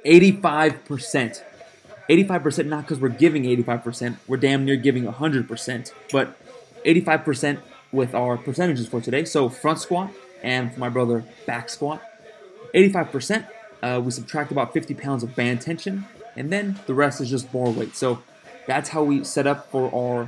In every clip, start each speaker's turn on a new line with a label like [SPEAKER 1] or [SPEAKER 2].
[SPEAKER 1] 85%. 85% not because we're giving 85%, we're damn near giving 100%, but 85% with our percentages for today. So front squat and for my brother back squat. 85%, we subtract about 50 pounds of band tension, and then the rest is just bar weight. So that's how we set up for our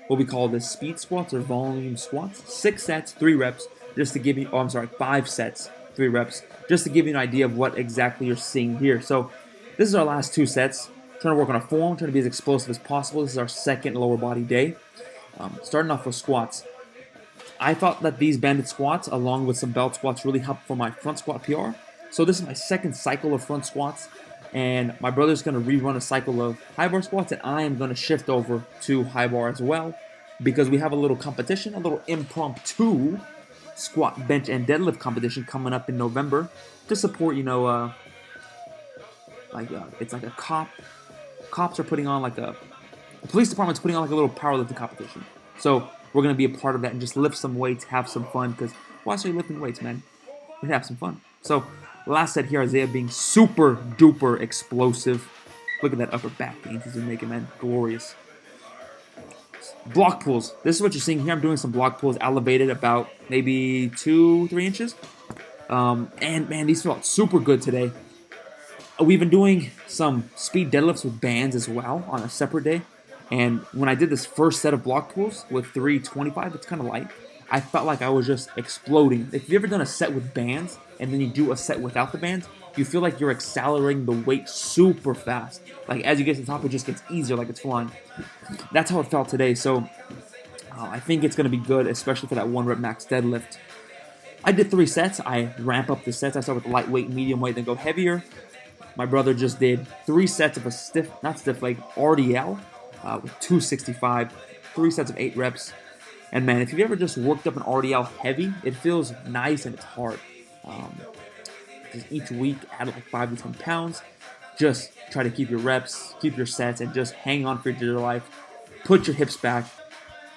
[SPEAKER 1] what we call the speed squats or volume squats. 6 sets, 3 reps, just to give you. Oh, I'm sorry, 5 sets, 3 reps, just to give you an idea of what exactly you're seeing here. So this is our last 2 sets. Trying to work on our form, trying to be as explosive as possible. This is our second lower body day. Starting off with squats. I thought that these banded squats, along with some belt squats, really helped for my front squat PR. So this is my second cycle of front squats, and my brother's going to rerun a cycle of high bar squats, and I am going to shift over to high bar as well, because we have a little competition, a little impromptu squat, bench, and deadlift competition coming up in November to support, it's like a cops are putting on like the police department's putting on like a little powerlifting competition. So we're gonna be a part of that and just lift some weights, have some fun. Because why are you lifting weights, man? We have some fun. So last set here, Isaiah being super duper explosive. Look at that upper back gains he's been making, man. Glorious. Block pulls. This is what you're seeing here. I'm doing some block pulls elevated about maybe 2-3 inches. And man, these felt super good today. We've been doing some speed deadlifts with bands as well on a separate day. And when I did this first set of block pulls with 325, it's kind of light. I felt like I was just exploding. If you've ever done a set with bands and then you do a set without the bands, you feel like you're accelerating the weight super fast. Like as you get to the top, it just gets easier, like it's flying. That's how it felt today. So I think it's going to be good, especially for that 1 rep max deadlift. I did 3 sets. I ramp up the sets. I start with lightweight, medium weight, then go heavier. My brother just did 3 sets of a not stiff leg, RDL with 265, 3 sets of 8 reps. And man, if you've ever just worked up an RDL heavy, it feels nice and it's hard. Just each week, add like 5 to 10 pounds. Just try to keep your reps, keep your sets, and just hang on for dear life. Put your hips back,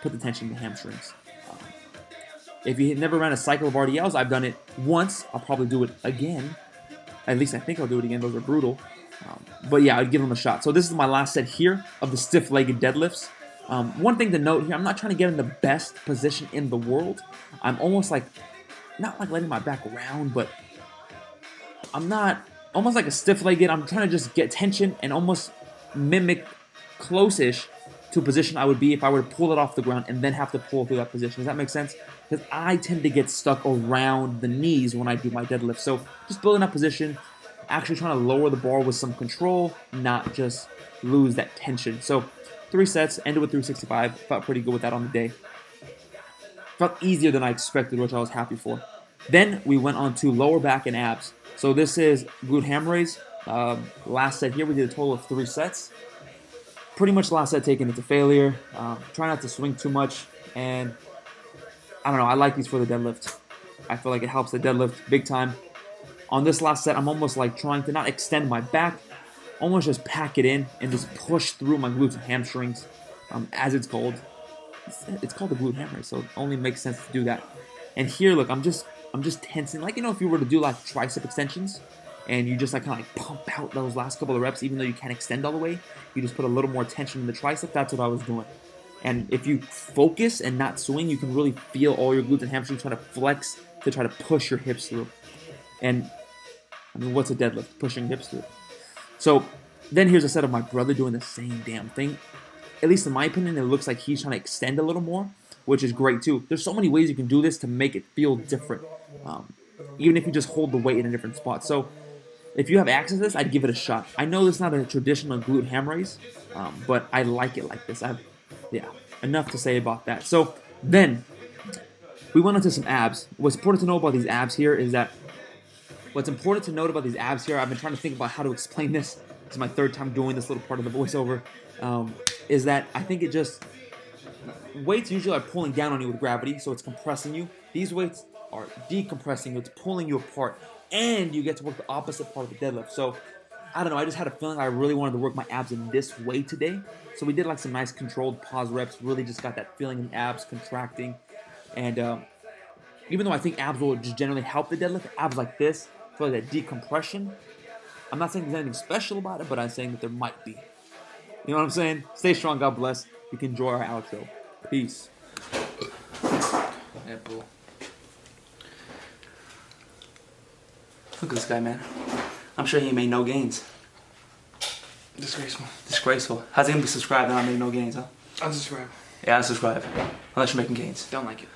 [SPEAKER 1] put the tension in the hamstrings. If you never ran a cycle of RDLs, I've done it once. I'll probably do it again. At least I think I'll do it again. Those are brutal. But yeah, I'd give them a shot. So this is my last set here of the stiff-legged deadlifts. One thing to note here, I'm not trying to get in the best position in the world. I'm almost like, not like letting my back round, but I'm not, almost like a stiff-legged. I'm trying to just get tension and almost mimic close-ish to a position I would be if I were to pull it off the ground and then have to pull through that position. Does that make sense? Because I tend to get stuck around the knees when I do my deadlift. So just building that position, actually trying to lower the bar with some control, not just lose that tension. So 3 sets, ended with 365. Felt pretty good with that on the day. Felt easier than I expected, which I was happy for. Then we went on to lower back and abs. So this is glute ham raise. Last set here, we did a total of 3 sets. Pretty much last set taken it to failure. Try not to swing too much. And I don't know, I like these for the deadlift. I feel like it helps the deadlift big time. On this last set, I'm almost like trying to not extend my back, almost just pack it in and just push through my glutes and hamstrings, as it's called. It's called the glute ham raise, so it only makes sense to do that. And here, look, I'm just tensing. Like, if you were to do like tricep extensions, and you just like kind of like pump out those last couple of reps, even though you can't extend all the way, you just put a little more tension in the tricep. That's what I was doing. And if you focus and not swing, you can really feel all your glutes and hamstrings trying to flex to try to push your hips through. And I mean, what's a deadlift? Pushing hips through. So then here's a set of my brother doing the same damn thing. At least in my opinion, it looks like he's trying to extend a little more, which is great too. There's so many ways you can do this to make it feel different, even if you just hold the weight in a different spot. So if you have access to this, I'd give it a shot. I know it's not a traditional glute ham raise, but I like it like this. Enough to say about that. So then we went into some abs. What's important to know about these abs here is that I've been trying to think about how to explain this. This is my 3rd time doing this little part of the voiceover. Is that I think weights usually are pulling down on you with gravity, so it's compressing you. These weights are decompressing you. It's pulling you apart. And you get to work the opposite part of the deadlift. So, I don't know, I just had a feeling I really wanted to work my abs in this way today. So we did like some nice controlled pause reps, really just got that feeling in abs contracting. And even though I think abs will just generally help the deadlift, abs like this, feel like that decompression, I'm not saying there's anything special about it, but I'm saying that there might be. You know what I'm saying? Stay strong. God bless. You can enjoy our outro. Peace.
[SPEAKER 2] Yeah, bull. Look at this guy, man. I'm sure he made no gains.
[SPEAKER 3] Disgraceful.
[SPEAKER 2] Disgraceful. How's he gonna be subscribed and I made no gains, huh?
[SPEAKER 3] Unsubscribe.
[SPEAKER 2] Yeah, unsubscribe. Unless you're making gains.
[SPEAKER 3] Don't like it.